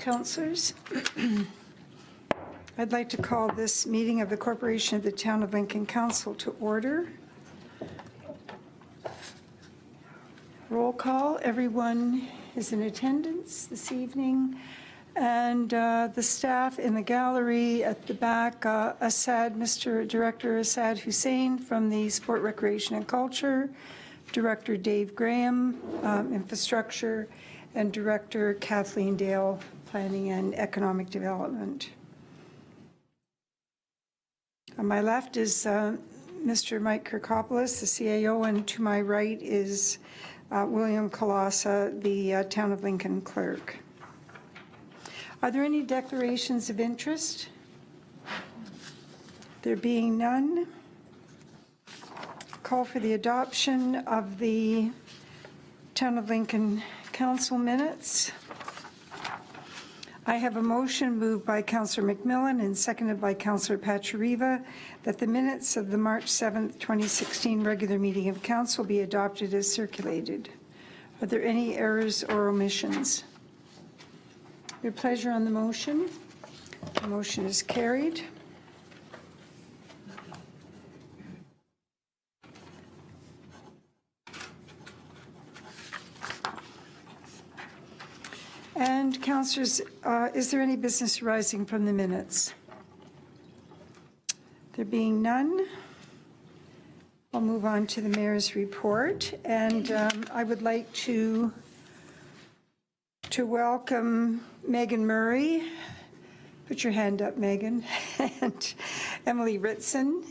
Councillors. I'd like to call this meeting of the Corporation of the Town of Lincoln Council to order. Roll call. Everyone is in attendance this evening. And the staff in the gallery at the back, Mr. Director Asad Hussein from the Sport, Recreation and Culture, Director Dave Graham, Infrastructure, and Director Kathleen Dale, Planning and Economic Development. On my left is Mr. Mike Kirkopoulos, the CAO, and to my right is William Colassa, the Town of Lincoln Clerk. Are there any declarations of interest? There being none, call for the adoption of the Town of Lincoln Council minutes. I have a motion moved by Councillor McMillan and seconded by Councillor Pachariva that the minutes of the March 7th, 2016 regular meeting of Council be adopted as circulated. Are there any errors or omissions? Your pleasure on the motion. The motion is carried. And councillors, is there any business arising from the minutes? There being none, I'll move on to the mayor's report. And I would like to welcome Megan Murray. Put your hand up, Megan. And Emily Ritson.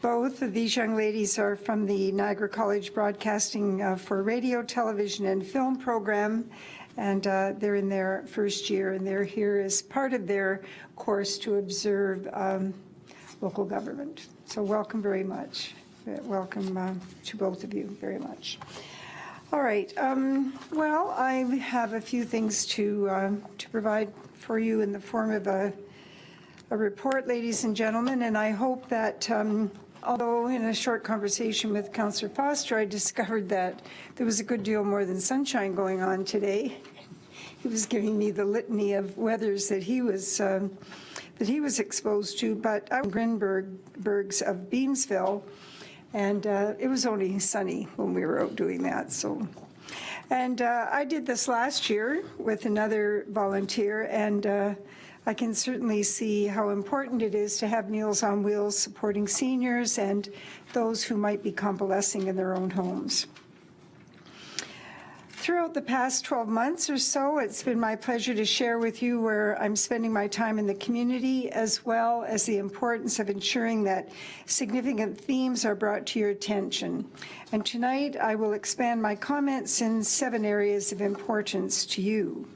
Both of these young ladies are from the Niagara College Broadcasting for Radio, Television, and Film program. And they're in their first year, and they're here as part of their course to observe local government. So welcome very much. Welcome to both of you very much. All right. Well, I have a few things to provide for you in the form of a report, ladies and gentlemen, and I hope that although in a short conversation with Councillor Foster, I discovered that there was a good deal more than sunshine going on today. He was giving me the litany of weathers that he was exposed to, but I was in Grinbergs of Beamsville, and it was only sunny when we were out doing that. So, and I did this last year with another volunteer, and I can certainly see how important it is to have Meals on Wheels supporting seniors and those who might be convalescing in their own homes. Throughout the past 12 months or so, it's been my pleasure to share with you where I'm spending my time in the community, as well as the importance of ensuring that significant themes are brought to your attention. And tonight, I will expand my comments in 7 areas of importance to you.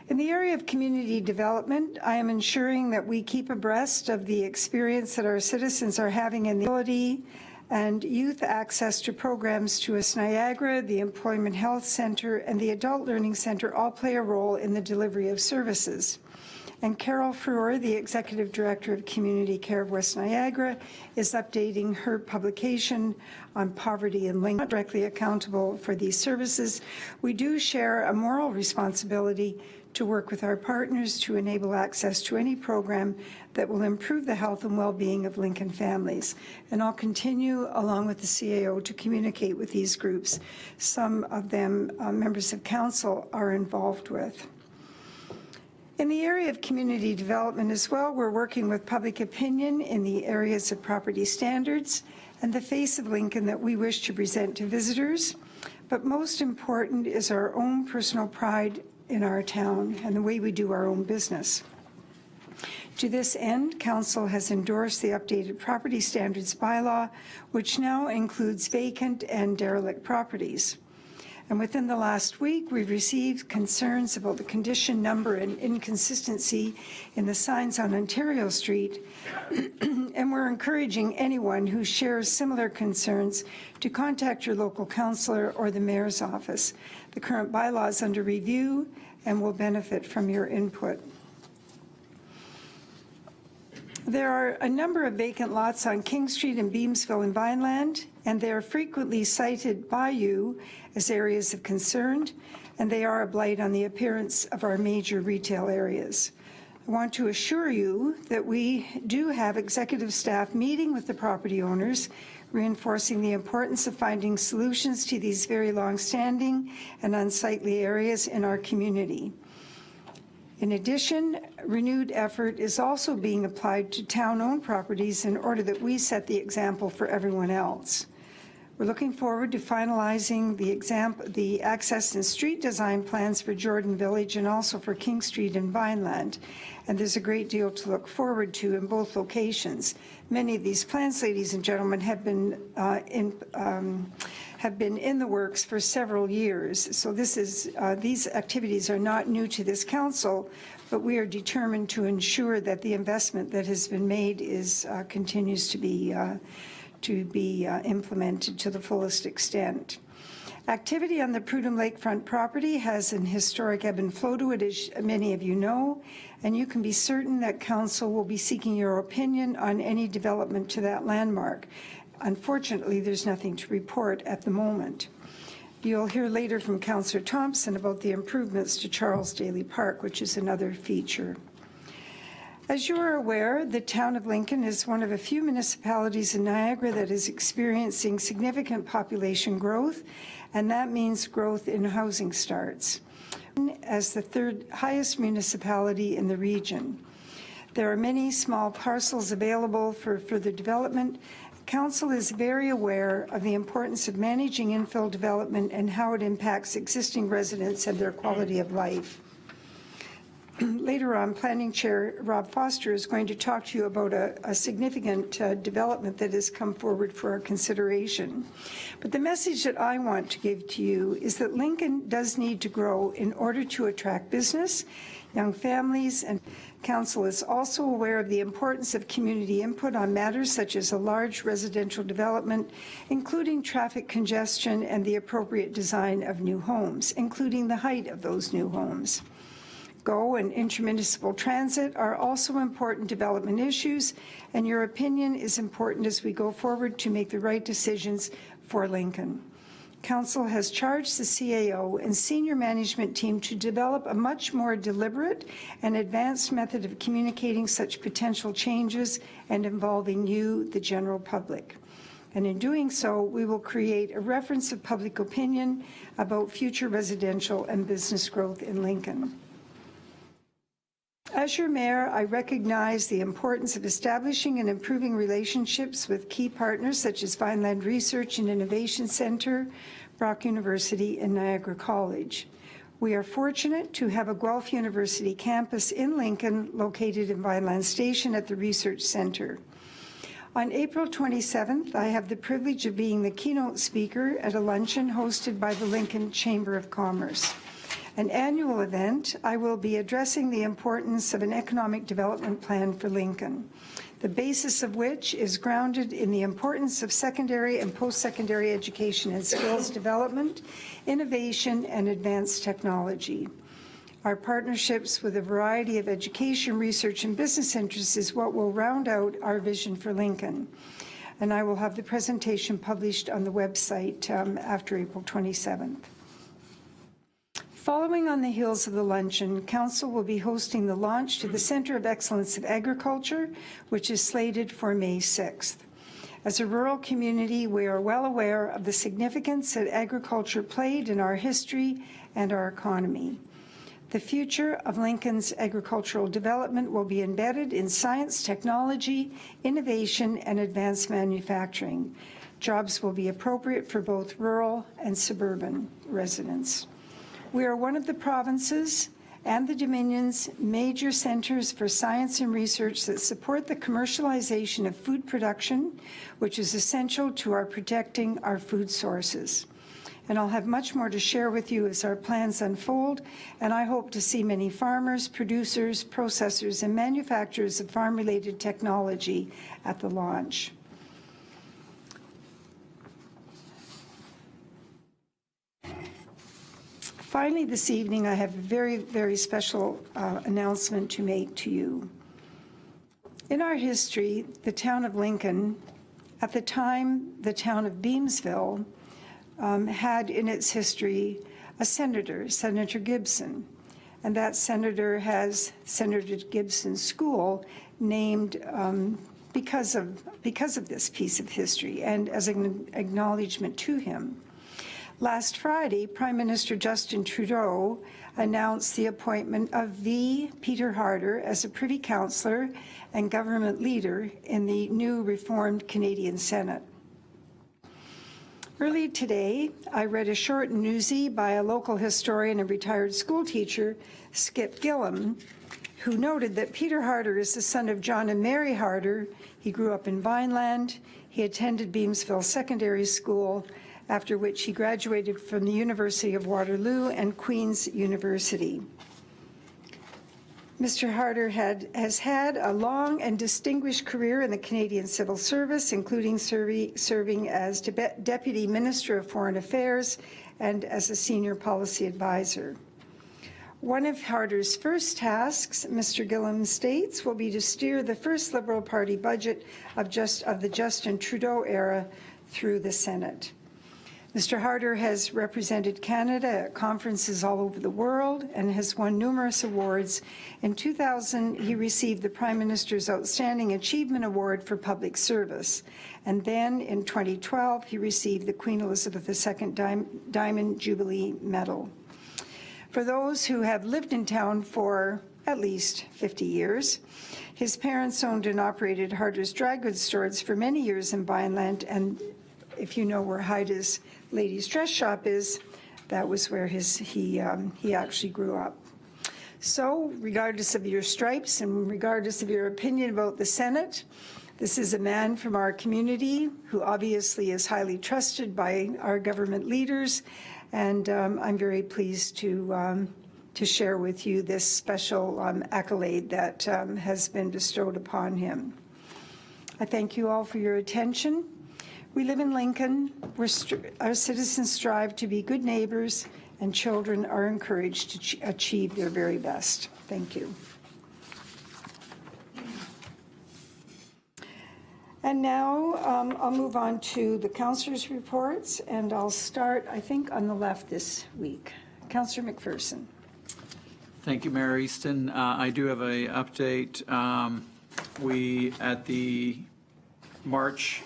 In the area of community development, I am ensuring that we keep abreast of the experience that our citizens are having in the ability and youth access to programs to us. Niagara, the Employment Health Centre, and the Adult Learning Centre all play a role in the delivery of services. And Carol Frewer, the Executive Director of Community Care of West Niagara, is updating her publication on poverty and Lincoln. Not directly accountable for these services, we do share a moral responsibility to work with our partners to enable access to any program that will improve the health and well-being of Lincoln families. And I'll continue, along with the CAO, to communicate with these groups. Some of them members of council are involved with. In the area of community development as well, we're working with public opinion in the areas of property standards and the face of Lincoln that we wish to present to visitors. But most important is our own personal pride in our town and the way we do our own business. To this end, Council has endorsed the updated property standards bylaw, which now includes vacant and derelict properties. And within the last week, we've received concerns about the condition, number, and inconsistency in the signs on Ontario Street, and we're encouraging anyone who shares similar concerns to contact your local councillor or the mayor's office. The current bylaw is under review and will benefit from your input. There are a number of vacant lots on King Street in Beamsville and Vineland, and they are frequently cited by you as areas of concern, and they are a blight on the appearance of our major retail areas. I want to assure you that we do have executive staff meeting with the property owners, reinforcing the importance of finding solutions to these very long-standing and unsightly areas in our community. In addition, renewed effort is also being applied to town-owned properties in order that we set the example for everyone else. We're looking forward to finalizing the access and street design plans for Jordan Village and also for King Street and Vineland. And there's a great deal to look forward to in both locations. Many of these plans, ladies and gentlemen, have been in the works for several years. So these activities are not new to this council, but we are determined to ensure that the investment that has been made continues to be implemented to the fullest extent. Activity on the Prudhoe Lakefront property has an historic ebb and flow to it, as many of you know, and you can be certain that Council will be seeking your opinion on any development to that landmark. Unfortunately, there's nothing to report at the moment. You'll hear later from Councillor Thompson about the improvements to Charles Daly Park, which is another feature. As you are aware, the town of Lincoln is one of a few municipalities in Niagara that is experiencing significant population growth, and that means growth in housing starts. As the third highest municipality in the region, there are many small parcels available for further development. Council is very aware of the importance of managing infill development and how it impacts existing residents and their quality of life. Later on, Planning Chair Rob Foster is going to talk to you about a significant development that has come forward for our consideration. But the message that I want to give to you is that Lincoln does need to grow in order to attract business, young families, and Council is also aware of the importance of community input on matters such as a large residential development, including traffic congestion and the appropriate design of new homes, including the height of those new homes. GO and intermunicipal transit are also important development issues, and your opinion is important as we go forward to make the right decisions for Lincoln. Council has charged the CAO and senior management team to develop a much more deliberate and advanced method of communicating such potential changes and involving you, the general public. And in doing so, we will create a reference of public opinion about future residential and business growth in Lincoln. As your mayor, I recognize the importance of establishing and improving relationships with key partners such as Vineland Research and Innovation Center, Brock University, and Niagara College. We are fortunate to have a Guelph University campus in Lincoln located in Vineland Station at the Research Center. On April 27th, I have the privilege of being the keynote speaker at a luncheon hosted by the Lincoln Chamber of Commerce. An annual event, I will be addressing the importance of an economic development plan for Lincoln, the basis of which is grounded in the importance of secondary and post-secondary education and skills development, innovation, and advanced technology. Our partnerships with a variety of education, research, and business interests is what will round out our vision for Lincoln. And I will have the presentation published on the website after April 27th. Following on the heels of the luncheon, Council will be hosting the launch to the Centre of Excellence of Agriculture, which is slated for May 6th. As a rural community, we are well aware of the significance that agriculture played in our history and our economy. The future of Lincoln's agricultural development will be embedded in science, technology, innovation, and advanced manufacturing. Jobs will be appropriate for both rural and suburban residents. We are one of the provinces and the Dominion's major centers for science and research that support the commercialization of food production, which is essential to our protecting our food sources. And I'll have much more to share with you as our plans unfold, and I hope to see many farmers, producers, processors, and manufacturers of farm-related technology at the launch. Finally, this evening, I have a very, very special announcement to make to you. In our history, the town of Lincoln, at the time the town of Beamsville, had in its history a senator, Senator Gibson. And that senator has Senator Gibson School named because of this piece of history and as an acknowledgement to him. Last Friday, Prime Minister Justin Trudeau announced the appointment of V. Peter Harder as a Privy Councillor and government leader in the new reformed Canadian Senate. Early today, I read a short newsie by a local historian and retired school teacher, Skip Gillum, who noted that Peter Harder is the son of John and Mary Harder. He grew up in Vineland. He attended Beamsville Secondary School, after which he graduated from the University of Waterloo and Queen's University. Mr. Harder has had a long and distinguished career in the Canadian Civil Service, including serving as Deputy Minister of Foreign Affairs and as a Senior Policy Advisor. One of Harder's first tasks, Mr. Gillum states, will be to steer the first Liberal Party budget of the Justin Trudeau era through the Senate. Mr. Harder has represented Canada at conferences all over the world and has won numerous awards. In 2000, he received the Prime Minister's Outstanding Achievement Award for Public Service. And then in 2012, he received the Queen Elizabeth II Diamond Jubilee Medal. For those who have lived in town for at least 50 years, his parents owned and operated Harder's dry goods stores for many years in Vineland, and if you know where Haida's Ladies Dress Shop is, that was where he actually grew up. So regardless of your stripes and regardless of your opinion about the Senate, this is a man from our community who obviously is highly trusted by our government leaders, and I'm very pleased to share with you this special accolade that has been bestowed upon him. I thank you all for your attention. We live in Lincoln, where our citizens strive to be good neighbors, and children are encouraged to achieve their very best. Thank you. And now I'll move on to the councillors' reports, and I'll start, I think, on the left this week. Councillor McPherson. Thank you, Mayor Easton. I do have an update. We, at the March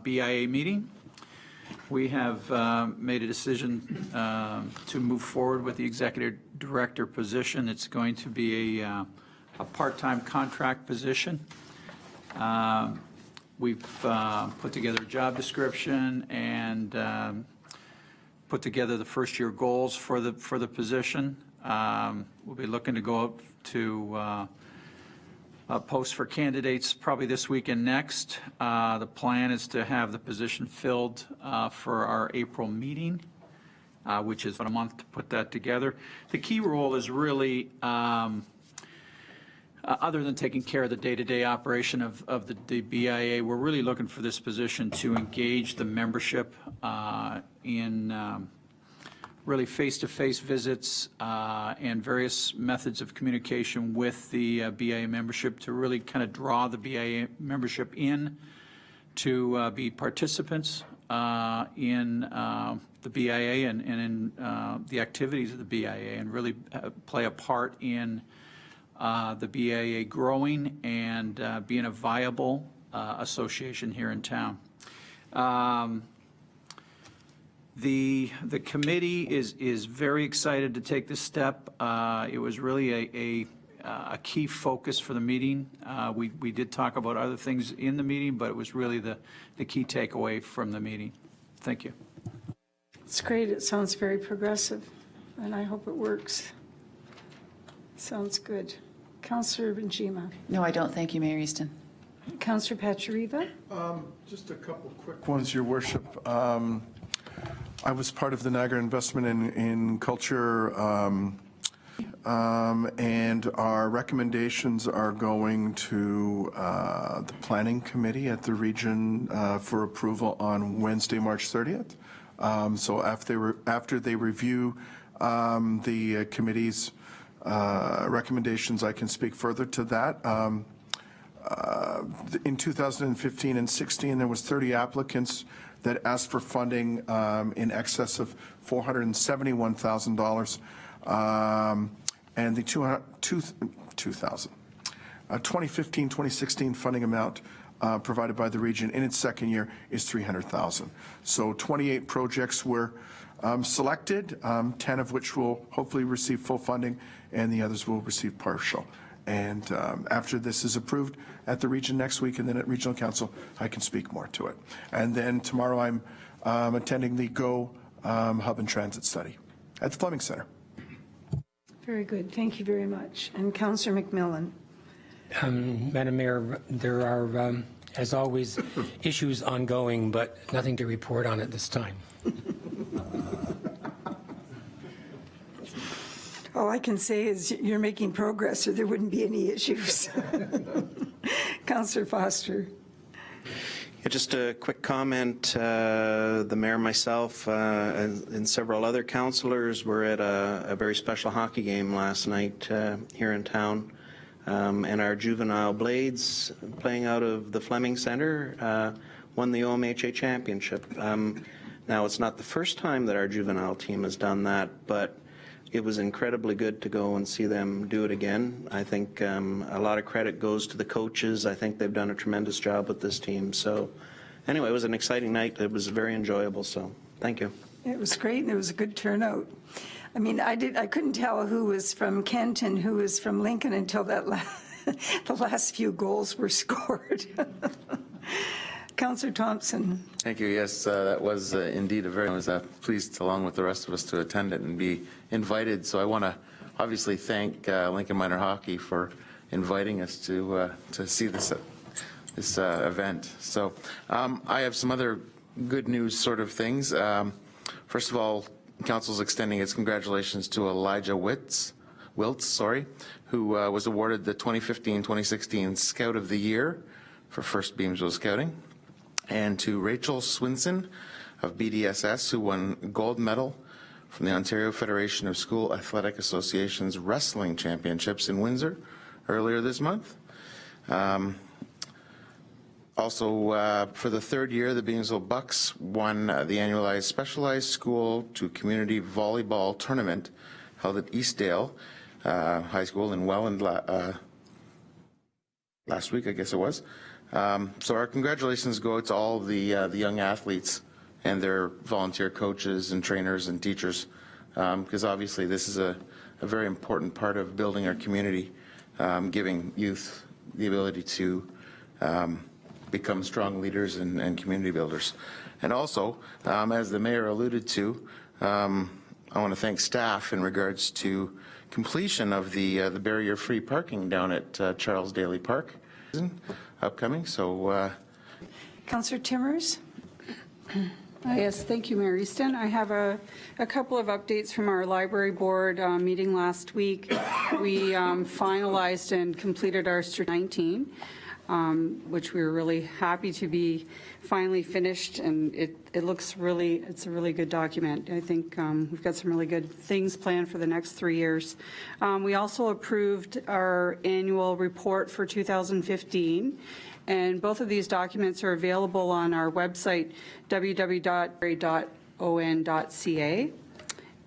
BIA meeting, we have made a decision to move forward with the executive director position. It's going to be a part-time contract position. We've put together a job description and put together the first-year goals for the position. We'll be looking to go up to post for candidates probably this week and next. The plan is to have the position filled for our April meeting, which is about a month to put that together. The key role is really, other than taking care of the day-to-day operation of the BIA, we're really looking for this position to engage the membership in really face-to-face visits and various methods of communication with the BIA membership to really kind of draw the BIA membership in to be participants in the BIA and in the activities of the BIA, and really play a part in the BIA growing and being a viable association here in town. The committee is very excited to take this step. It was really a key focus for the meeting. We did talk about other things in the meeting, but it was really the key takeaway from the meeting. Thank you. It's great. It sounds very progressive, and I hope it works. Sounds good. Councillor Benjima. No, I don't. Thank you, Mayor Easton. Councillor Pachariva. Just a couple quick ones, Your Worship. I was part of the Niagara Investment in Culture, and our recommendations are going to the Planning Committee at the region for approval on Wednesday, March 30th. So after they review the committee's recommendations, I can speak further to that. In 2015 and 16, there was 30 applicants that asked for funding in excess of $471,000. And the 2015-2016 funding amount provided by the region in its second year is $300,000. So 28 projects were selected, 10 of which will hopefully receive full funding, and the others will receive partial. And after this is approved at the region next week and then at regional council, I can speak more to it. And then tomorrow I'm attending the GO Hub and Transit Study at the Fleming Center. Very good. Thank you very much. And Councillor McMillan. Madam Mayor, there are, as always, issues ongoing, but nothing to report on at this time. All I can say is you're making progress, or there wouldn't be any issues. Councillor Foster. Yeah, just a quick comment. The mayor, myself, and several other councillors were at a very special hockey game last night here in town. And our juvenile Blades, playing out of the Fleming Center, won the OMHA championship. Now, it's not the first time that our juvenile team has done that, but it was incredibly good to go and see them do it again. I think a lot of credit goes to the coaches. I think they've done a tremendous job with this team. So anyway, it was an exciting night. It was very enjoyable, so thank you. It was great, and it was a good turnout. I mean, I couldn't tell who was from Kent and who was from Lincoln until that the last few goals were scored. Councillor Thompson. Thank you. Yes, that was indeed I was pleased, along with the rest of us, to attend it and be invited. So I want to obviously thank Lincoln Minor Hockey for inviting us to see this event. So I have some other good news sort of things. First of all, Council's extending its congratulations to Elijah Wiltz, who was awarded the 2015-2016 Scout of the Year for First Beamsville Scouting, and to Rachel Swinson of BDSS, who won gold medal from the Ontario Federation of School Athletic Associations Wrestling Championships in Windsor earlier this month. Also, for the third year, the Beamsville Bucks won the annualized Specialized School to Community Volleyball Tournament held at Eastdale High School in Welland last week, I guess it was. So our congratulations go to all of the young athletes and their volunteer coaches and trainers and teachers, because obviously this is a very important part of building our community, giving youth the ability to become strong leaders and community builders. And also, as the mayor alluded to, I want to thank staff in regards to completion of the barrier-free parking down at Charles Daly Park upcoming. So, Councillor Timmers. Yes, thank you, Mayor Easton. I have a couple of updates from our library board meeting last week. We finalized and completed our 19, which we were really happy to be finally finished, and it looks really, it's a really good document. I think we've got some really good things planned for the next 3 years. We also approved our annual report for 2015, and both of these documents are available on our website, www.on.ca.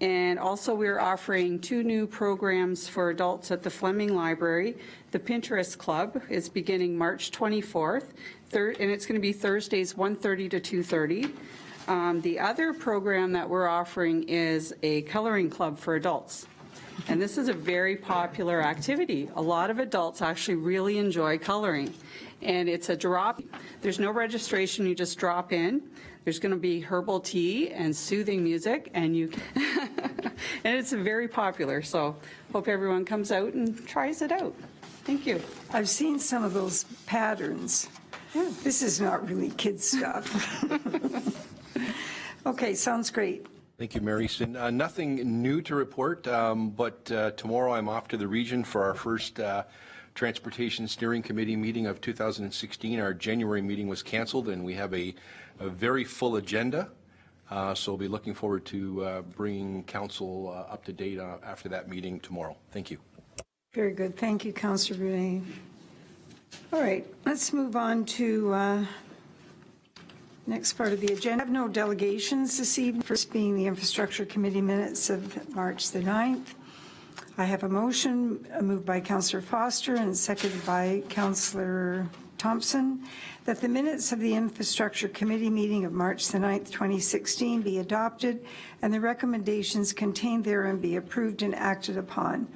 And also, we're offering 2 new programs for adults at the Fleming Library. The Pinterest Club is beginning March 24th, and it's going to be Thursdays 1:30 to 2:30. The other program that we're offering is a coloring club for adults. And this is a very popular activity. A lot of adults actually really enjoy coloring. And it's a drop. There's no registration. You just drop in. There's going to be herbal tea and soothing music, and and it's very popular. So hope everyone comes out and tries it out. Thank you. I've seen some of those patterns. This is not really kids stuff. Okay, sounds great. Thank you, Mary Easton. Nothing new to report, but tomorrow I'm off to the region for our first Transportation Steering Committee meeting of 2016. Our January meeting was canceled, and we have a very full agenda. So we'll be looking forward to bringing council up to date after that meeting tomorrow. Thank you. Very good. Thank you, Councillor Brunet. All right, let's move on to next part of the agenda. I have no delegations this evening, first being the Infrastructure Committee minutes of March the 9th. I have a motion moved by Councillor Foster and seconded by Councillor Thompson that the minutes of the Infrastructure Committee meeting of March the 9th, 2016 be adopted and the recommendations contained therein be approved and acted upon.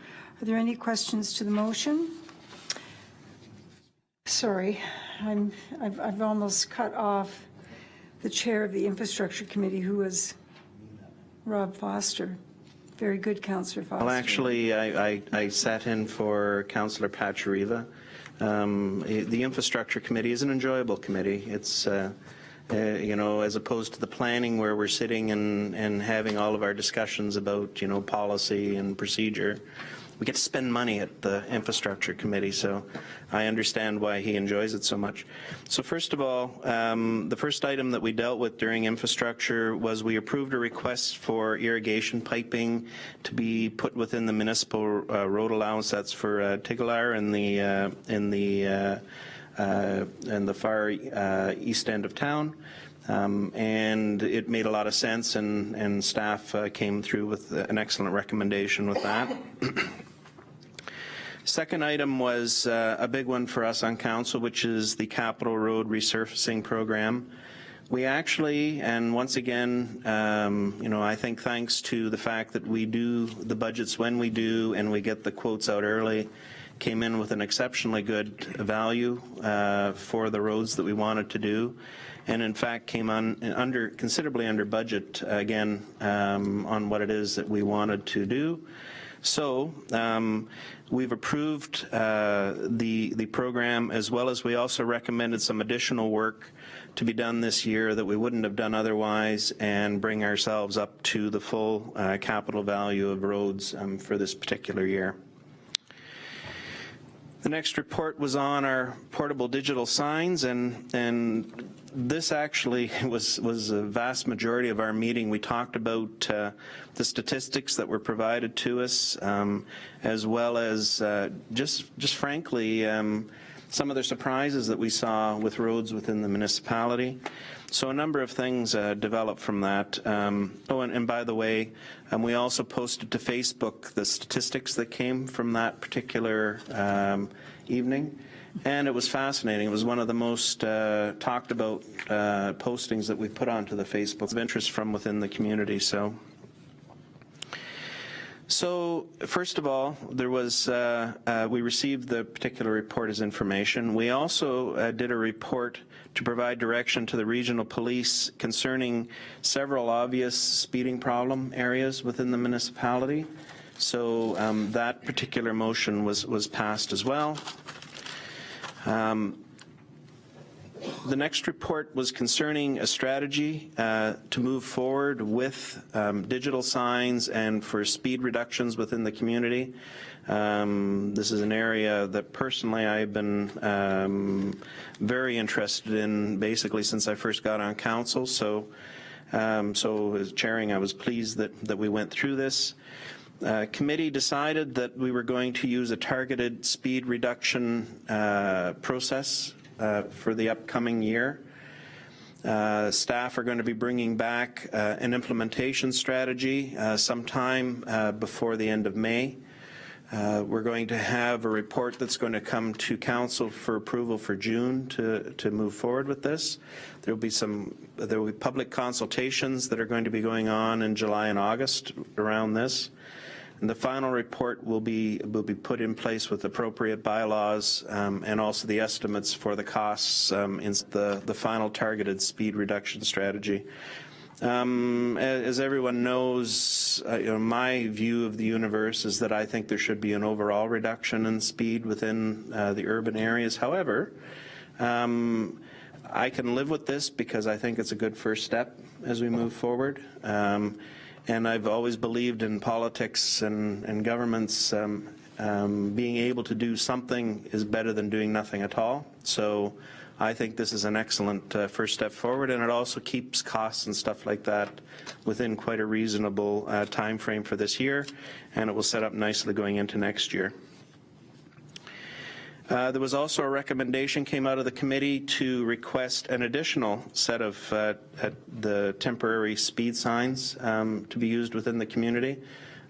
Are there any questions to the motion? Sorry, I've almost cut off the chair of the Infrastructure Committee, who was Rob Foster. Very good, Councillor Foster. Well, actually, I sat in for Councillor Pachariva. The Infrastructure Committee is an enjoyable committee. It's, you know, as opposed to the planning where we're sitting and having all of our discussions about, you know, policy and procedure. We get to spend money at the Infrastructure Committee, so I understand why he enjoys it so much. So first of all, the first item that we dealt with during infrastructure was we approved a request for irrigation piping to be put within the municipal road allowance. That's for Tigelaar in the far east end of town. And it made a lot of sense, and staff came through with an excellent recommendation with that. Second item was a big one for us on council, which is the Capital Road resurfacing program. We actually, and once again, you know, I think thanks to the fact that we do the budgets when we do and we get the quotes out early, came in with an exceptionally good value for the roads that we wanted to do, and in fact came on considerably under budget again on what it is that we wanted to do. So we've approved the program, as well as we also recommended some additional work to be done this year that we wouldn't have done otherwise, and bring ourselves up to the full capital value of roads for this particular year. The next report was on our portable digital signs, and this actually was a vast majority of our meeting. We talked about the statistics that were provided to us, as well as just frankly some of the surprises that we saw with roads within the municipality. So a number of things developed from that. Oh, and by the way, we also posted to Facebook the statistics that came from that particular evening, and it was fascinating. It was one of the most talked about postings that we put onto the Facebook of interest from within the community. So first of all, there was we received the particular report as information. We also did a report to provide direction to the regional police concerning several obvious speeding problem areas within the municipality. So that particular motion was passed as well. The next report was concerning a strategy to move forward with digital signs and for speed reductions within the community. This is an area that personally I've been very interested in basically since I first got on council. So as chairing, I was pleased that we went through this. Committee decided that we were going to use a targeted speed reduction process for the upcoming year. Staff are going to be bringing back an implementation strategy sometime before the end of May. We're going to have a report that's going to come to council for approval for June to move forward with this. There will be public consultations that are going to be going on in July and August around this. And the final report will be put in place with appropriate bylaws and also the estimates for the costs in the final targeted speed reduction strategy. As everyone knows, my view of the universe is that I think there should be an overall reduction in speed within the urban areas. However, I can live with this because I think it's a good first step as we move forward. And I've always believed in politics and governments being able to do something is better than doing nothing at all. So I think this is an excellent first step forward, and it also keeps costs and stuff like that within quite a reasonable time frame for this year, and it will set up nicely going into next year. There was also a recommendation came out of the committee to request an additional set of the temporary speed signs to be used within the community.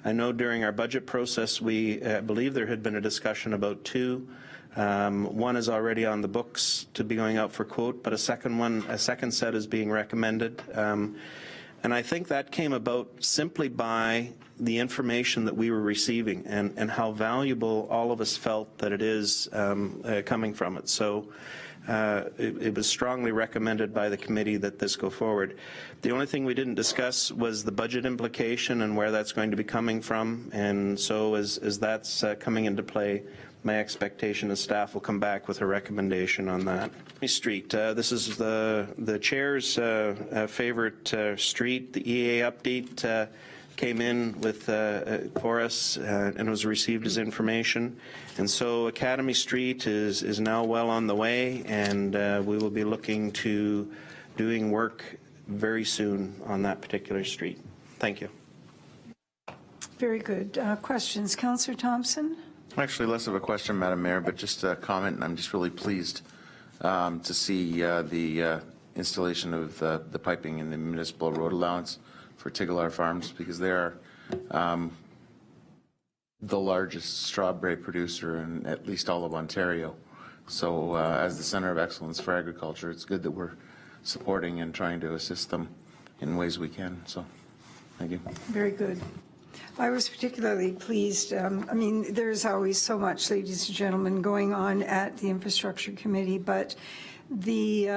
I know during our budget process, we believe there had been a discussion about 2. One is already on the books to be going out for quote, but a second set is being recommended. And I think that came about simply by the information that we were receiving and how valuable all of us felt that it is coming from it. So it was strongly recommended by the committee that this go forward. The only thing we didn't discuss was the budget implication and where that's going to be coming from. And so as that's coming into play, my expectation is staff will come back with a recommendation on that. Street, this is the chair's favorite street. The EA update came in with for us and was received as information. And so Academy Street is now well on the way, and we will be looking to doing work very soon on that particular street. Thank you. Very good. Questions? Councillor Thompson? Actually, less of a question, Madam Mayor, but just a comment, and I'm just really pleased to see the installation of the piping in the municipal road allowance for Tiggelar Farms, because they are the largest strawberry producer in at least all of Ontario. So as the Centre of Excellence for Agriculture, it's good that we're supporting and trying to assist them in ways we can. So thank you. Very good. I was particularly pleased. I mean, there's always so much, ladies and gentlemen, going on at the Infrastructure Committee, but the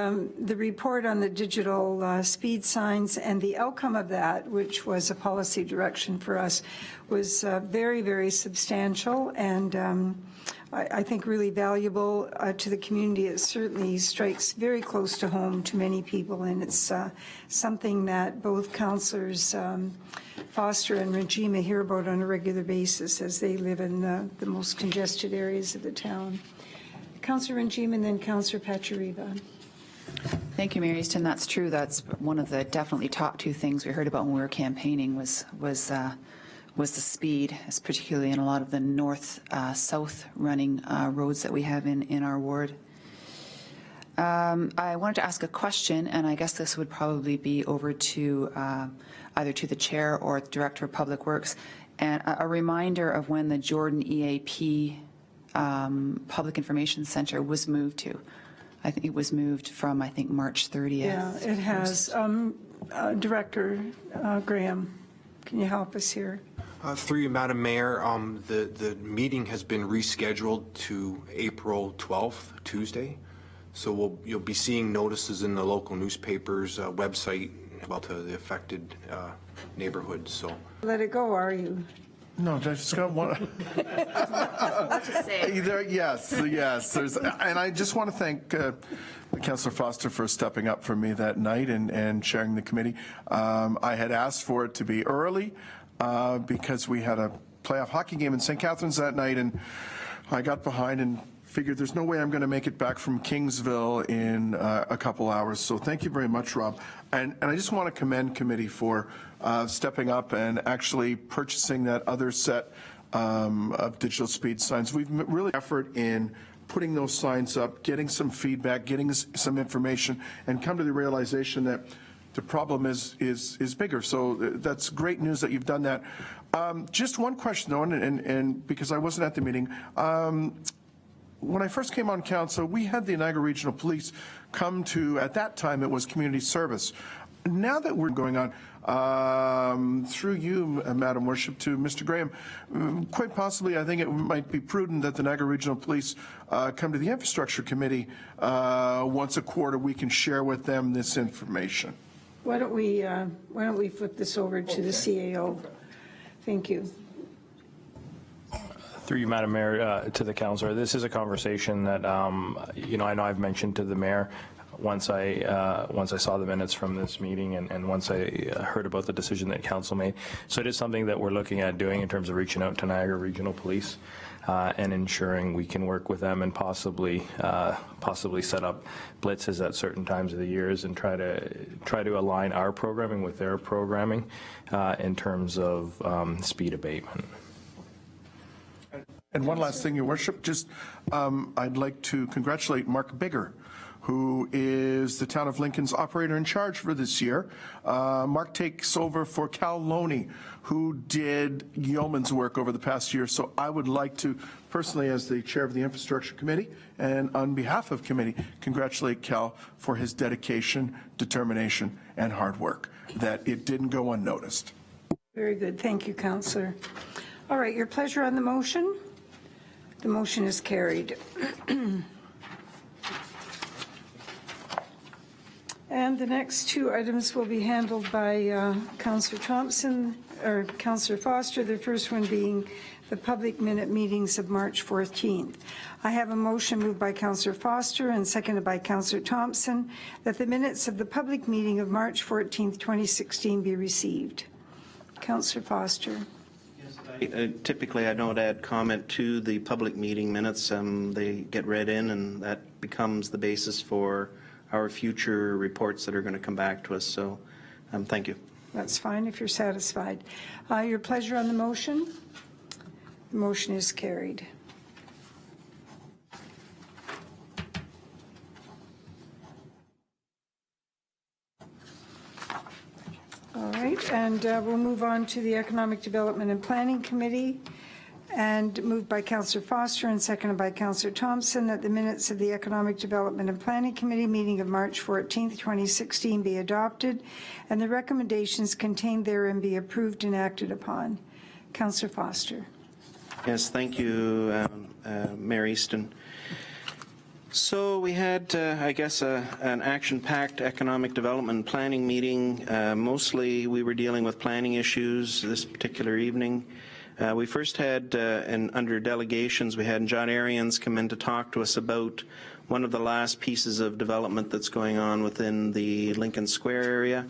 report on the digital speed signs and the outcome of that, which was a policy direction for us, was very, very substantial and I think really valuable to the community. It certainly strikes very close to home to many people, and it's something that both councillors Foster and Regina hear about on a regular basis as they live in the most congested areas of the town. Councillor Regina and then Councillor Pachariva. Thank you, Mayor Easton. That's true. That's one of the definitely top 2 things we heard about when we were campaigning was the speed, particularly in a lot of the north-south running roads that we have in our ward. I wanted to ask a question, and I guess this would probably be over to either to the chair or the Director of Public Works, and a reminder of when the Jordan EAP Public Information Center was moved to. I think it was moved from, March 30th. Yeah, it has. Director Graham, can you help us here? Through you, Madam Mayor, the meeting has been rescheduled to April 12th, Tuesday. So you'll be seeing notices in the local newspapers website about the affected neighborhoods. So Let it go, are you? No, I just got one. Yes. And I just want to thank Councillor Foster for stepping up for me that night and chairing the committee. I had asked for it to be early because we had a playoff hockey game in St. Catharines that night, and I got behind and figured there's no way I'm going to make it back from Kingsville in a couple hours. So thank you very much, Rob. And I just want to commend committee for stepping up and actually purchasing that other set of digital speed signs. We've really effort in putting those signs up, getting some feedback, getting some information, and come to the realization that the problem is bigger. So that's great news that you've done that. Just one question, though, and because I wasn't at the meeting. When I first came on council, we had the Niagara Regional Police come to, at that time, it was community service. Now that we're going on, through you, Madam Worship, to Mr. Graham, quite possibly I think it might be prudent that the Niagara Regional Police come to the Infrastructure Committee once a quarter. We can share with them this information. Why don't we flip this over to the CAO? Thank you. Through you, Madam Mayor, to the councillor, this is a conversation that I know I've mentioned to the mayor once I saw the minutes from this meeting and once I heard about the decision that council made. So it is something that we're looking at doing in terms of reaching out to Niagara Regional Police and ensuring we can work with them and possibly set up blitzes at certain times of the years and try to align our programming with their programming in terms of speed abatement. And one last thing, Your Worship, just I'd like to congratulate Mark Bigger, who is the Town of Lincoln's operator in charge for this year. Mark takes over for Cal Loney, who did yeoman's work over the past year. So I would like to personally, as the chair of the Infrastructure Committee, and on behalf of committee, congratulate Cal for his dedication, determination, and hard work, that it didn't go unnoticed. Very good. Thank you, Councillor. All right, your pleasure on the motion? The motion is carried. And the next two items will be handled by Councillor Thompson, or Councillor Foster, the first one being the public minute meetings of March 14th. I have a motion moved by Councillor Foster and seconded by Councillor Thompson that the minutes of the public meeting of March 14th, 2016 be received. Councillor Foster. Typically, I don't add comment to the public meeting minutes. They get read in, and that becomes the basis for our future reports that are going to come back to us. So, thank you. That's fine if you're satisfied. Your pleasure on the motion? The motion is carried. All right, and we'll move on to the Economic Development and Planning Committee, and moved by Councillor Foster and seconded by Councillor Thompson that the minutes of the Economic Development and Planning Committee meeting of March 14th, 2016 be adopted, and the recommendations contained therein be approved and acted upon. Councillor Foster. Yes, thank you, Mayor Easton. So we had, I guess, an action-packed economic development planning meeting. Mostly we were dealing with planning issues this particular evening. We first had, and under delegations, we had John Arians come in to talk to us about one of the last pieces of development that's going on within the Lincoln Square area.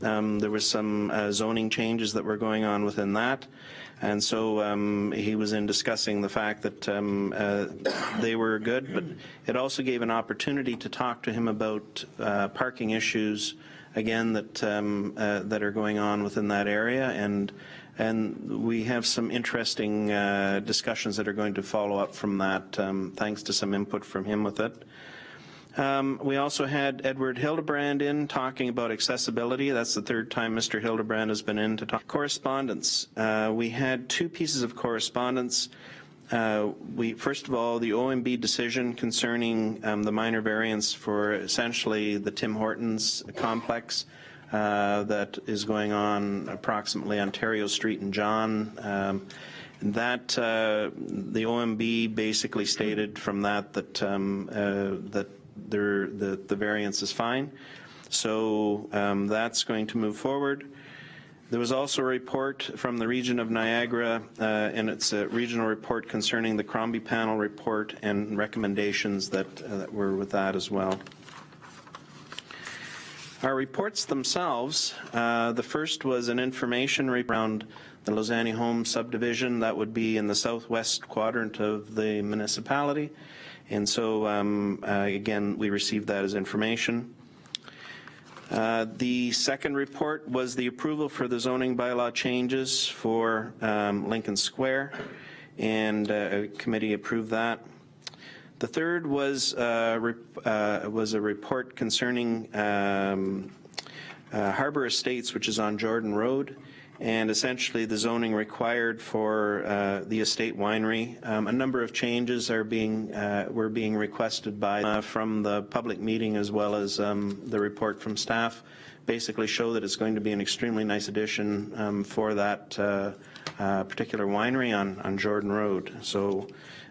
There was some zoning changes that were going on within that. And so he was in discussing the fact that they were good, but it also gave an opportunity to talk to him about parking issues, again, that are going on within that area. And we have some interesting discussions that are going to follow up from that, thanks to some input from him with it. We also had Edward Hildebrand in talking about accessibility. That's the third time Mr. Hildebrand has been in to talk. Correspondence. We had two pieces of correspondence. First of all, the OMB decision concerning the minor variance for essentially the Tim Hortons complex that is going on approximately Ontario Street and John. The OMB basically stated from that the variance is fine. So that's going to move forward. There was also a report from the region of Niagara, and it's a regional report concerning the Crombie panel report and recommendations that were with that as well. Our reports themselves, the first was an information around the Lausanne Home subdivision that would be in the southwest quadrant of the municipality. And so, again, we received that as information. The second report was the approval for the zoning bylaw changes for Lincoln Square, and a committee approved that. The third was a report concerning Harbor Estates, which is on Jordan Road, and essentially the zoning required for the estate winery. A number of changes were being requested by from the public meeting, as well as the report from staff. Basically show that it's going to be an extremely nice addition for that particular winery on Jordan Road. So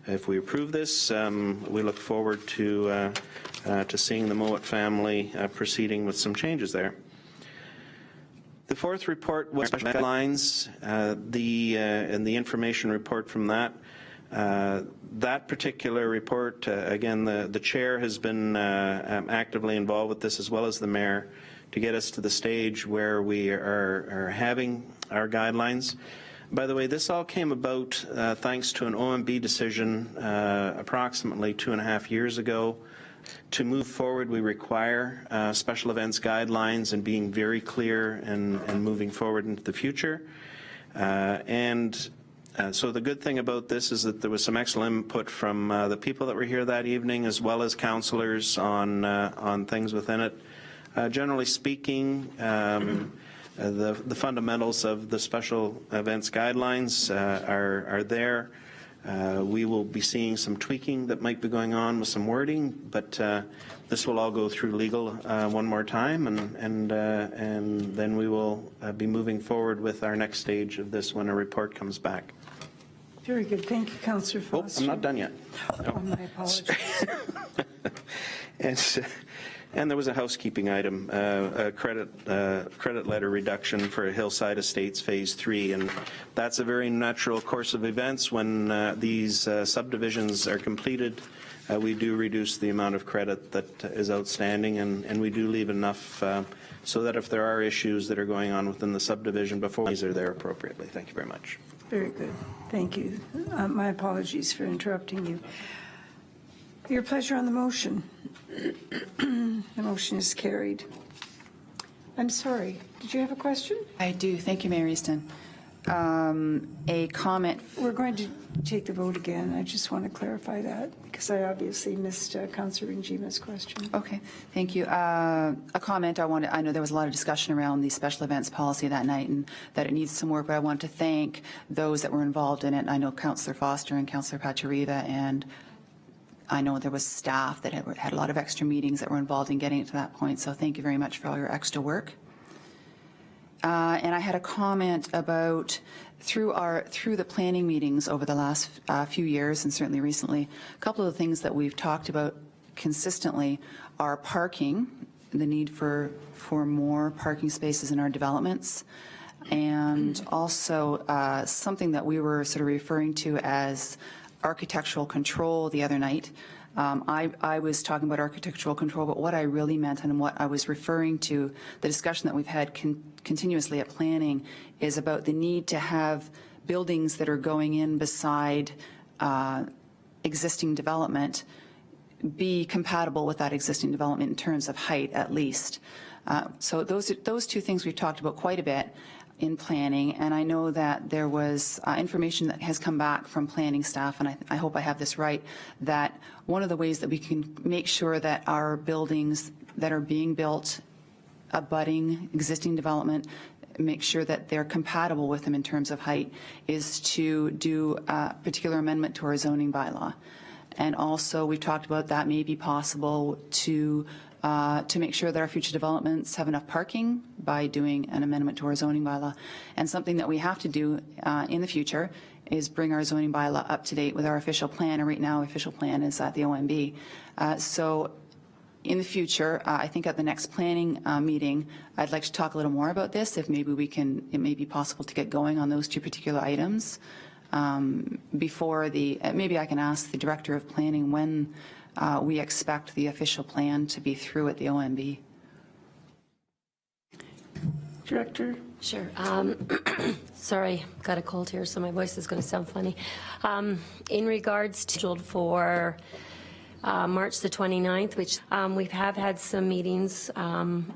if we approve this, we look forward to seeing the Mowat family proceeding with some changes there. The fourth report was special guidelines, and the information report from that. That particular report, again, the chair has been actively involved with this, as well as the mayor, to get us to the stage where we are having our guidelines. By the way, this all came about thanks to an OMB decision approximately 2.5 years ago. To move forward, we require special events guidelines and being very clear and moving forward into the future. So the good thing about this is that there was some excellent input from the people that were here that evening, as well as councillors on things within it. Generally speaking, the fundamentals of the special events guidelines are there. We will be seeing some tweaking that might be going on with some wording, but this will all go through legal one more time, and then we will be moving forward with our next stage of this when a report comes back. Very good. Thank you, Councillor Oh, Foster. I'm not done yet. Oh, my apologies. And there was a housekeeping item, a credit letter reduction for Hillside Estates Phase 3, and that's a very natural course of events. When these subdivisions are completed, we do reduce the amount of credit that is outstanding, and we do leave enough so that if there are issues that are going on within the subdivision before, these are there appropriately. Thank you very much. Very good. Thank you. My apologies for interrupting you. Your pleasure on the motion. The motion is carried. I'm sorry. Did you have a question? I do. Thank you, Mayor Easton. A comment. We're going to take the vote again. I just want to clarify that because I obviously missed Councillor Njima's question. Okay, thank you. A comment I know there was a lot of discussion around the special events policy that night and that it needs some work, but I want to thank those that were involved in it. I know Councillor Foster and Councillor Pachariva, and I know there was staff that had a lot of extra meetings that were involved in getting it to that point, so thank you very much for all your extra work. And I had a comment about through the planning meetings over the last few years, and certainly recently, a couple of the things that we've talked about consistently are parking, the need for more parking spaces in our developments, and also something that we were sort of referring to as architectural control the other night. I was talking about architectural control, but what I really meant and what I was referring to, the discussion that we've had continuously at planning, is about the need to have buildings that are going in beside existing development be compatible with that existing development in terms of height, at least. So those two things we've talked about quite a bit in planning, and I know that there was information that has come back from planning staff, and I hope I have this right, that one of the ways that we can make sure that our buildings that are being built abutting existing development, make sure that they're compatible with them in terms of height, is to do a particular amendment to our zoning bylaw. And also, we've talked about that may be possible to make sure that our future developments have enough parking by doing an amendment to our zoning bylaw. And something that we have to do in the future is bring our zoning bylaw up to date with our official plan. And right now, official plan is at the OMB. So in the future, I think at the next planning meeting, I'd like to talk a little more about this, if maybe it may be possible to get going on those two particular items before maybe I can ask the Director of Planning when we expect the official plan to be through at the OMB. Director? Sure. Sorry, got a cold here, so my voice is going to sound funny. In regards to scheduled for March the 29th, which we have had some meetings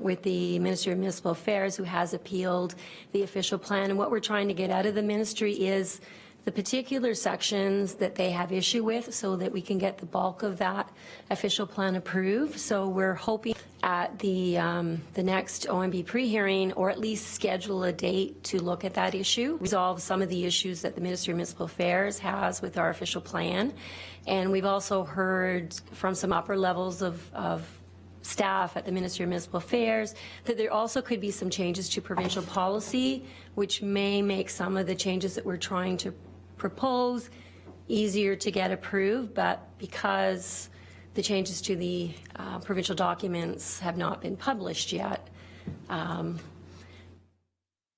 with the Ministry of Municipal Affairs, who has appealed the official plan. And what we're trying to get out of the ministry is the particular sections that they have issue with, so that we can get the bulk of that official plan approved. So we're hoping at the next OMB pre-hearing, or at least schedule a date to look at that issue, resolve some of the issues that the Ministry of Municipal Affairs has with our official plan. And we've also heard from some upper levels of staff at the Ministry of Municipal Affairs that there also could be some changes to provincial policy, which may make some of the changes that we're trying to propose easier to get approved, but because the changes to the provincial documents have not been published yet,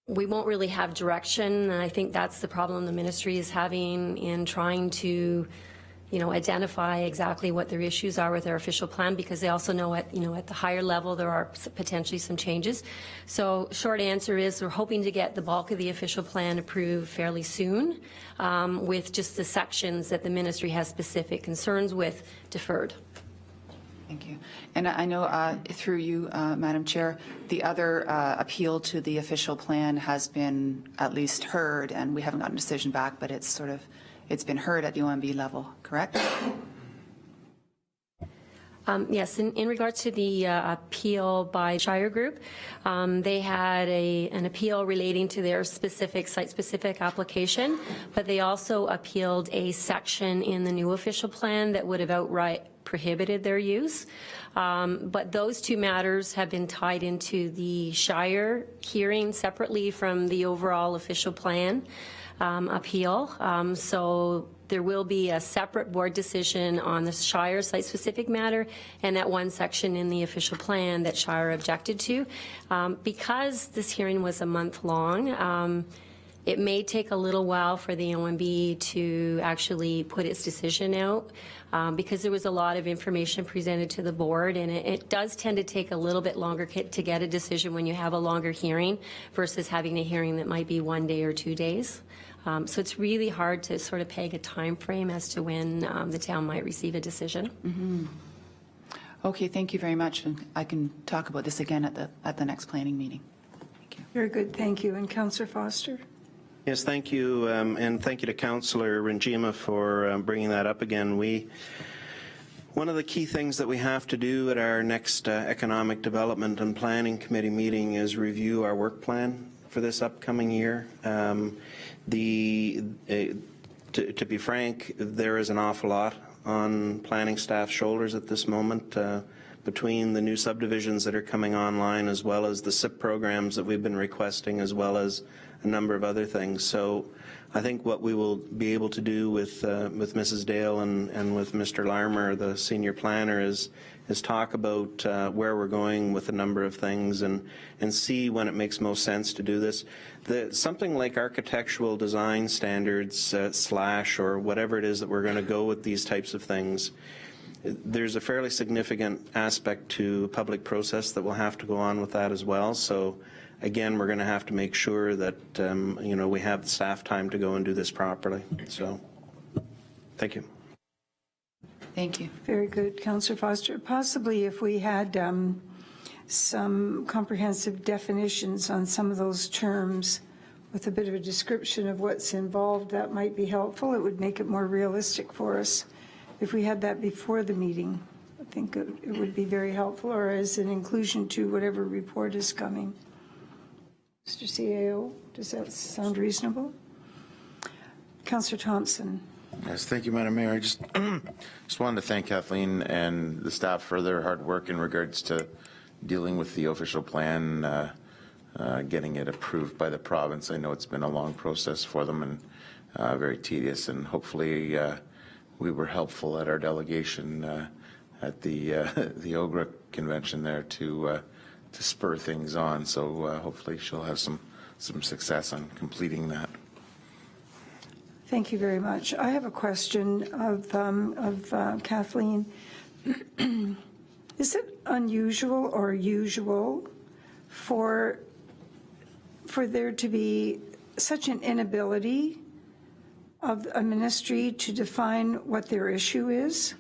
we won't really have direction. And I think that's the problem the ministry is having in trying to, identify exactly what their issues are with their official plan, because they also know at the higher level there are potentially some changes. So short answer is we're hoping to get the bulk of the official plan approved fairly soon, with just the sections that the ministry has specific concerns with deferred. Thank you. And I know through you, Madam Chair, the other appeal to the official plan has been at least heard, and we haven't gotten a decision back, but it's been heard at the OMB level, correct? Yes, in regards to the appeal by Shire Group, they had an appeal relating to their site-specific application, but they also appealed a section in the new official plan that would have outright prohibited their use. But those two matters have been tied into the Shire hearing separately from the overall official plan appeal. So there will be a separate board decision on the Shire site-specific matter and that one section in the official plan that Shire objected to. Because this hearing was a month long, it may take a little while for the OMB to actually put its decision out because there was a lot of information presented to the board, and it does tend to take a little bit longer to get a decision when you have a longer hearing versus having a hearing that might be 1 day or 2 days. So it's really hard to sort of peg a time frame as to when the town might receive a decision. Mm-hmm. Okay, thank you very much. I can talk about this again at the next planning meeting. Thank you. Very good, thank you. And Councillor Foster? Yes, thank you, and thank you to Councillor Rinjima for bringing that up again. One of the key things that we have to do at our next Economic Development and Planning Committee meeting is review our work plan for this upcoming year. To be frank, there is an awful lot on planning staff's shoulders at this moment between the new subdivisions that are coming online as well as the SIP programs that we've been requesting as well as a number of other things. So I think what we will be able to do with Mrs. Dale and with Mr. Larmer, the senior planner, is talk about where we're going with a number of things and see when it makes most sense to do this. Something like architectural design standards / or whatever it is that we're going to go with these types of things, there's a fairly significant aspect to public process that will have to go on with that as well. So again, we're going to have to make sure that we have the staff time to go and do this properly. So thank you. Thank you. Very good, Councillor Foster. Possibly if we had some comprehensive definitions on some of those terms with a bit of a description of what's involved, that might be helpful. It would make it more realistic for us if we had that before the meeting. I think it would be very helpful, or as an inclusion to whatever report is coming. Mr. CAO, does that sound reasonable? Councillor Thompson. Yes, thank you, Madam Mayor. I just wanted to thank Kathleen and the staff for their hard work in regards to dealing with the official plan, getting it approved by the province. I know it's been a long process for them and very tedious, and hopefully we were helpful at our delegation at the OGRA convention there to spur things on. So hopefully she'll have some success on completing that. Thank you very much. I have a question of Kathleen. Is it unusual or usual for there to be such an inability of a ministry to define what their issue is?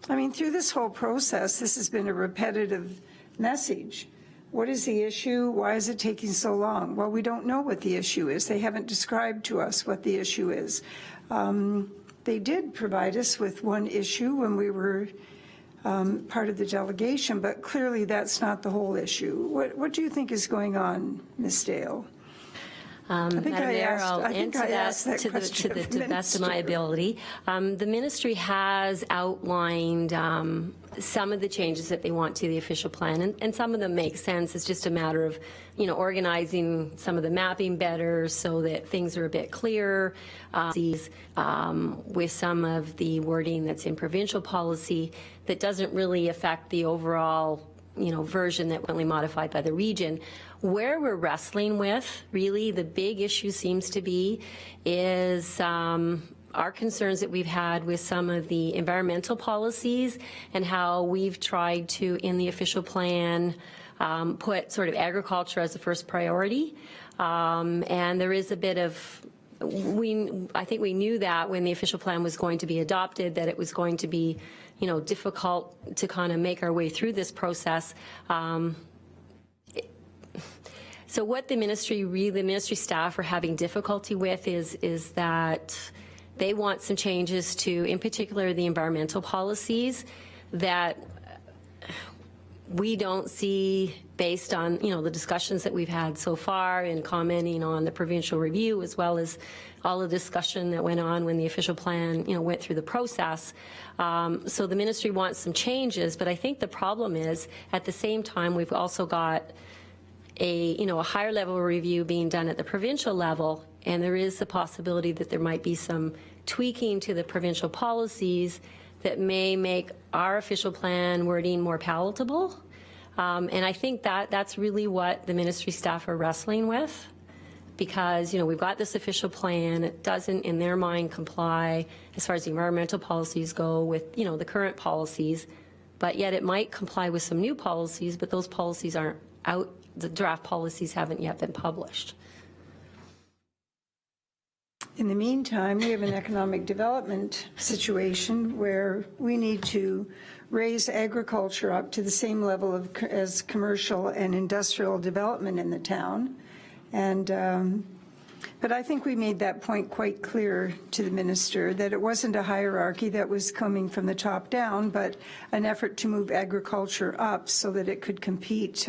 I mean, through this whole process, this has been a repetitive message. What is the issue? Why is it taking so long? Well, we don't know what the issue is. They haven't described to us what the issue is. They did provide us with one issue when we were part of the delegation, but clearly that's not the whole issue. What do you think is going on, Ms. Dale? Madam Mayor, I'll answer that to the best of my ability. The ministry has outlined some of the changes that they want to the official plan, and some of them make sense. It's just a matter of, organizing some of the mapping better so that things are a bit clearer. With some of the wording that's in provincial policy that doesn't really affect the overall version that will be modified by the region. Where we're wrestling with, really, the big issue seems to be is our concerns that we've had with some of the environmental policies and how we've tried to, in the official plan, put sort of agriculture as the first priority. And there is a bit of I think we knew that when the official plan was going to be adopted, that it was going to be, difficult to kind of make our way through this process. So what the ministry staff are having difficulty with is that they want some changes to, in particular, the environmental policies that we don't see based on, the discussions that we've had so far in commenting on the provincial review, as well as all the discussion that went on when the official plan, went through the process. So the ministry wants some changes, but I think the problem is, at the same time, we've also got a higher level review being done at the provincial level, and there is the possibility that there might be some tweaking to the provincial policies that may make our official plan wording more palatable. And I think that's really what the ministry staff are wrestling with, because, we've got this official plan. It doesn't, in their mind, comply as far as the environmental policies go with, the current policies, but yet it might comply with some new policies, but those policies aren't out. The draft policies haven't yet been published. In the meantime, we have an economic development situation where we need to raise agriculture up to the same level as commercial and industrial development in the town. And but I think we made that point quite clear to the minister, that it wasn't a hierarchy that was coming from the top down, but an effort to move agriculture up so that it could compete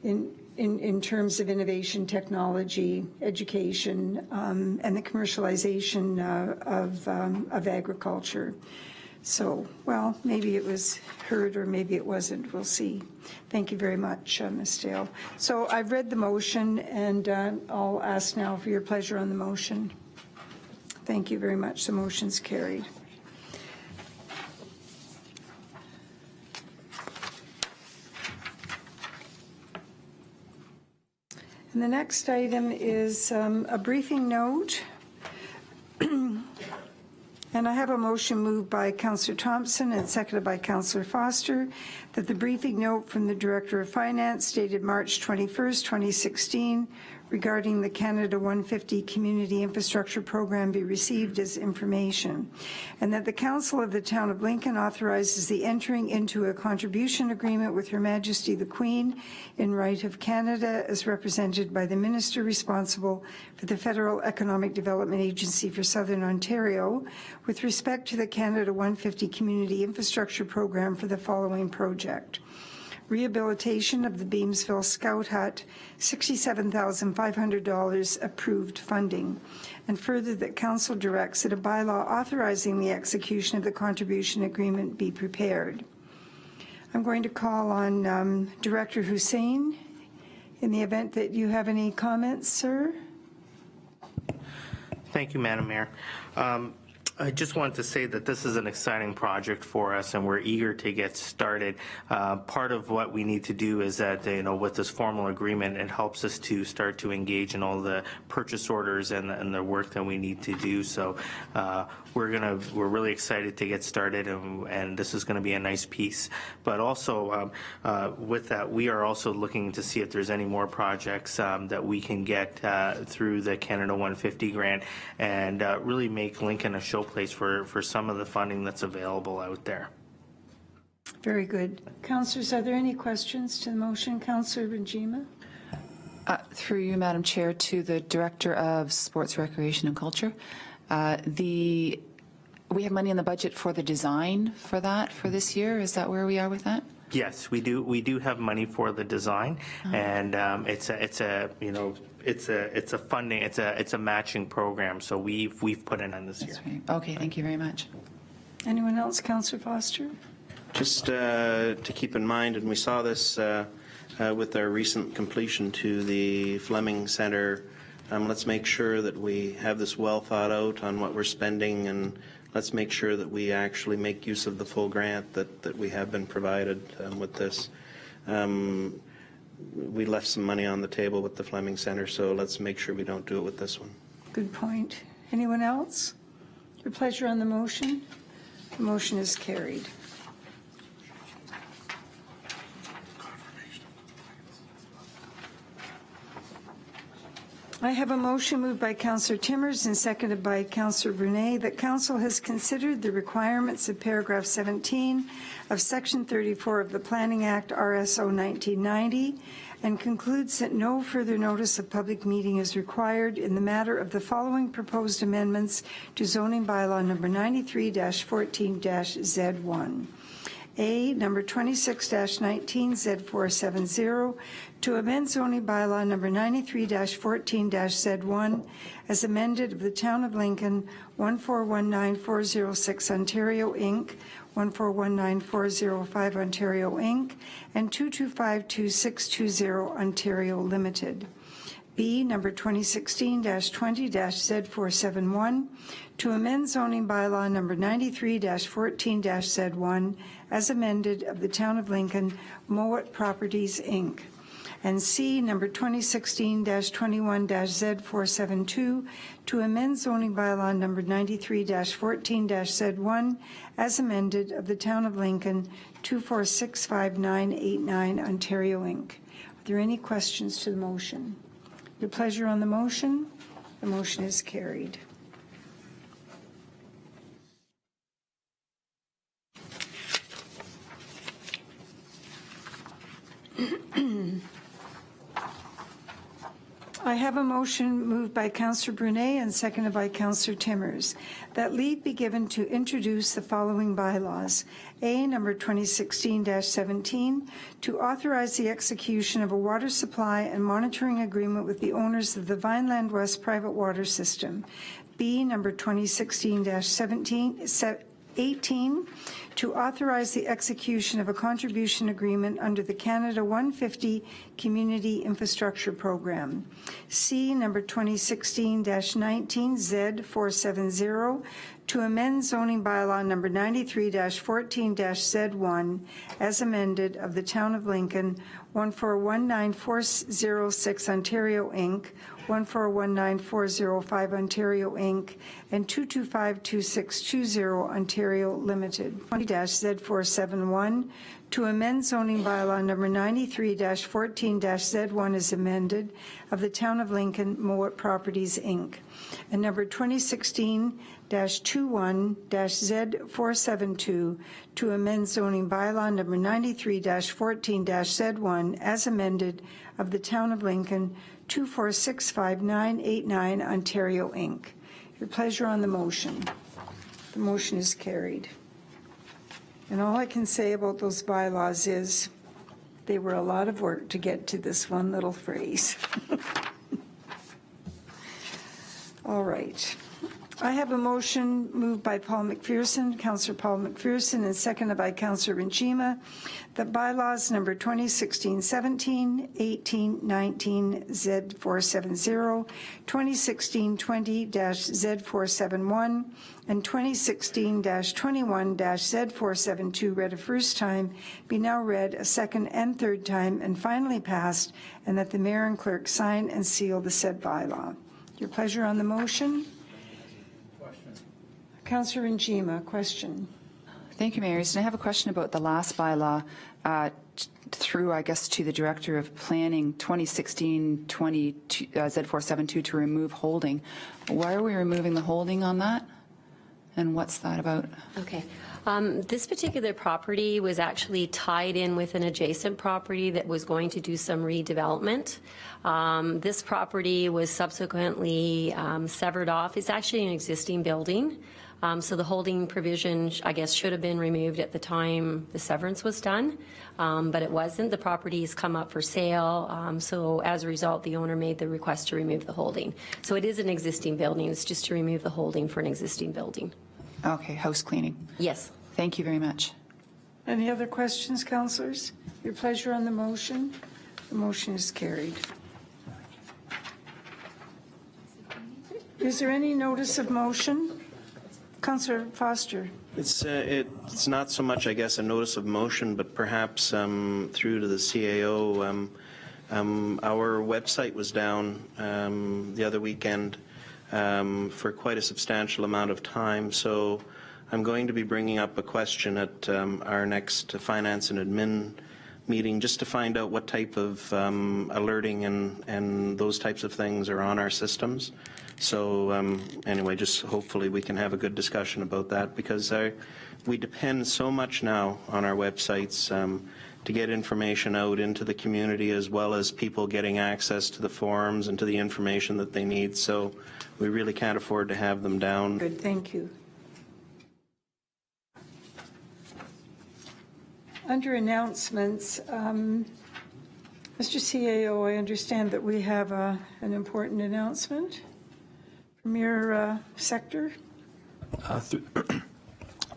in terms of innovation, technology, education, and the commercialization of agriculture. So, well, maybe it was heard or maybe it wasn't. We'll see. Thank you very much, Ms. Dale. So I've read the motion, and I'll ask now for your pleasure on the motion. Thank you very much. The motion's carried. And the next item is a briefing note. And I have a motion moved by Councillor Thompson and seconded by Councillor Foster that the briefing note from the Director of Finance dated March 21st, 2016 regarding the Canada 150 Community Infrastructure Program be received as information, and that the Council of the Town of Lincoln authorizes the entering into a contribution agreement with Her Majesty the Queen in right of Canada as represented by the Minister responsible for the Federal Economic Development Agency for Southern Ontario with respect to the Canada 150 Community Infrastructure Program for the following project. Rehabilitation of the Beamsville Scout Hut, $67,500 approved funding. And further, that Council directs that a bylaw authorizing the execution of the contribution agreement be prepared. I'm going to call on Director Hussain in the event that you have any comments, sir. Thank you, Madam Mayor. I just wanted to say that this is an exciting project for us, and we're eager to get started. Part of what we need to do is that, with this formal agreement, it helps us to start to engage in all the purchase orders and the work that we need to do. So we're really excited to get started, and this is going to be a nice piece. But also with that, we are also looking to see if there's any more projects that we can get through the Canada 150 grant, and really make Lincoln a showplace for some of the funding that's available out there. Very good. Councillors, are there any questions to the motion? Councillor Benjima? Through you, Madam Chair, to the Director of Sports, Recreation and Culture. We have money in the budget for the design for that for this year. Is that where we are with that? Yes, we do. We do have money for the design, and it's a funding. It's a matching program. So we've put in on this year. Right. Okay, thank you very much. Anyone else? Councillor Foster? Just to keep in mind, and we saw this with our recent completion to the Fleming Centre, let's make sure that we have this well thought out on what we're spending, and let's make sure that we actually make use of the full grant that we have been provided with this. We left some money on the table with the Fleming Centre, so let's make sure we don't do it with this one. Good point. Anyone else? Your pleasure on the motion? The motion is carried. I have a motion moved by Councillor Timmers and seconded by Councillor Brunet that Council has considered the requirements of paragraph 17 of Section 34 of the Planning Act, RSO 1990, and concludes that no further notice of public meeting is required in the matter of the following proposed amendments to zoning bylaw number 93-14-Z1. A, number 26-19 Z470, to amend zoning bylaw number 93-14-Z1 as amended of the Town of Lincoln, 1419406 Ontario, Inc., 1419405 Ontario, Inc., and 2252620 Ontario Limited. B, number 2016-20-Z471, to amend zoning bylaw number 93-14-Z1 as amended of the Town of Lincoln, Mowat Properties, Inc. And C, number 2016-21-Z472, to amend zoning bylaw number 93-14-Z1 as amended of the Town of Lincoln, 2465989 Ontario, Inc. Are there any questions to the motion? Your pleasure on the motion? The motion is carried. I have a motion moved by Councillor Brunet and seconded by Councillor Timmers that leave be given to introduce the following bylaws. A, number 2016-17, to authorize the execution of a water supply and monitoring agreement with the owners of the Vineland West private water system. B, number 2016-18, to authorize the execution of a contribution agreement under the Canada 150 Community Infrastructure Program. C, number 2016-19 Z470, to amend zoning bylaw number 93-14-Z1 as amended of the Town of Lincoln, 1419406 Ontario, Inc., 1419405 Ontario, Inc., and 2252620 Ontario Limited. 20-Z471, to amend zoning bylaw number 93-14-Z1 as amended of the Town of Lincoln, Mowat Properties, Inc., and number 2016-21-Z472, to amend zoning bylaw number 93-14-Z1 as amended of the Town of Lincoln, 2465989 Ontario, Inc. Your pleasure on the motion. The motion is carried. And all I can say about those bylaws is they were a lot of work to get to this one little phrase. All right. I have a motion moved by Paul McPherson, Councillor Paul McPherson, and seconded by Councillor Renchima, that bylaws number 2016-17, 18, 19, Z470, 2016-20-Z471, and 2016-21-Z472 read a first time, be now read a second and third time, and finally passed, and that the mayor and clerk sign and seal the said bylaw. Your pleasure on the motion? Councillor Renchima, question. Thank you, Mayor. And I have a question about the last bylaw through, I guess, to the Director of Planning, 2016-20 Z472 to remove holding. Why are we removing the holding on that? And what's that about? Okay. This particular property was actually tied in with an adjacent property that was going to do some redevelopment. This property was subsequently severed off. It's actually an existing building. So the holding provision, I guess, should have been removed at the time the severance was done, but it wasn't. The property's come up for sale, so as a result, the owner made the request to remove the holding. So it is an existing building. It's just to remove the holding for an existing building. Okay, house cleaning. Yes. Thank you very much. Any other questions, councillors? Your pleasure on the motion? The motion is carried. Is there any notice of motion? Councillor Foster. It's not so much, I guess, a notice of motion, but perhaps through to the CAO. Our website was down the other weekend for quite a substantial amount of time, so I'm going to be bringing up a question at our next Finance and Admin meeting just to find out what type of alerting and those types of things are on our systems. So anyway, just hopefully we can have a good discussion about that, because we depend so much now on our websites to get information out into the community, as well as people getting access to the forums and to the information that they need. So we really can't afford to have them down. Good, thank you. Under announcements, Mr. CAO, I understand that we have an important announcement from your sector.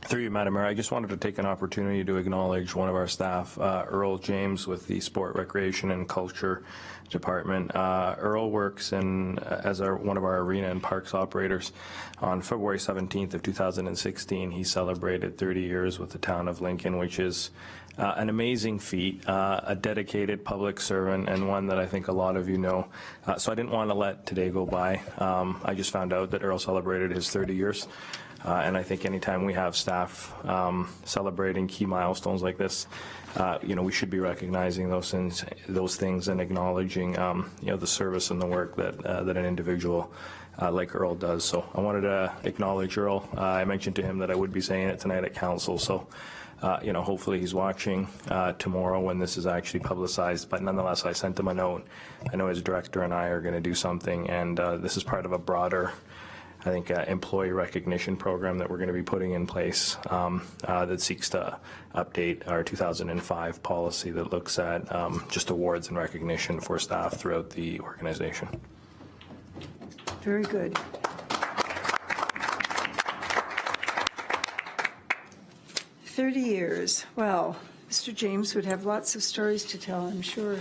Through you, Madam Mayor, I just wanted to take an opportunity to acknowledge one of our staff, Earl James, with the Sport, Recreation, and Culture Department. Earl works as one of our arena and parks operators. On February 17th of 2016, he celebrated 30 years with the town of Lincoln, which is an amazing feat, a dedicated public servant, and one that I think a lot of you know. So I didn't want to let today go by. I just found out that Earl celebrated his 30 years. And I think anytime we have staff celebrating key milestones like this, we should be recognizing those things and acknowledging, the service and the work that an individual like Earl does. So I wanted to acknowledge Earl. I mentioned to him that I would be saying it tonight at council. So, hopefully he's watching tomorrow when this is actually publicized. But nonetheless, I sent him a note. I know his director and I are going to do something, and this is part of a broader, I think, employee recognition program that we're going to be putting in place that seeks to update our 2005 policy that looks at just awards and recognition for staff throughout the organization. Very good. "30 years. Well, Mr. James would have lots of stories to tell, I'm sure.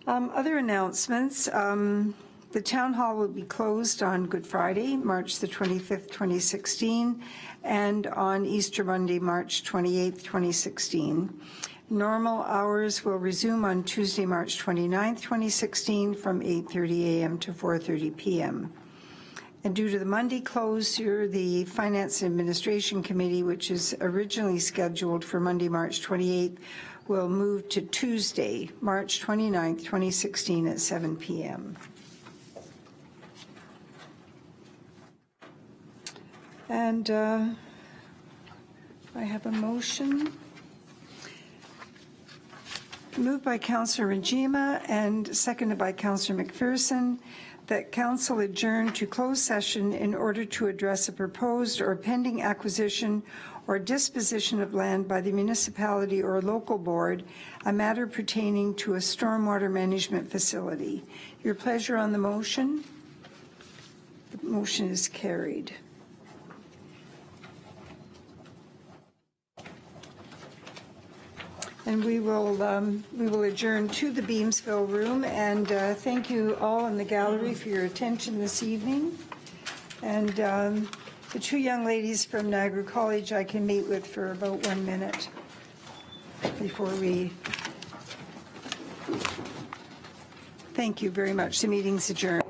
Other announcements. The town hall will be closed on Good Friday, March the 25th, 2016, and on Easter Monday, March 28th, 2016. Normal hours will resume on Tuesday, March 29th, 2016, from 8:30 a.m. to 4:30 p.m. And due to the Monday closure, the Finance and Administration Committee, which is originally scheduled for Monday, March 28th, will move to Tuesday, March 29th, 2016, at 7 p.m. And I have a motion moved by Councillor Rajima and seconded by Councillor McPherson that council adjourn to closed session in order to address a proposed or pending acquisition or disposition of land by the municipality or local board, a matter pertaining to a stormwater management facility. Your pleasure on the motion? The motion is carried. And we will adjourn to the Beamsville room, and thank you all in the gallery for your attention this evening. And the two young ladies from Niagara College I can meet with for about 1 minute before we. Thank you very much. The meeting's adjourned.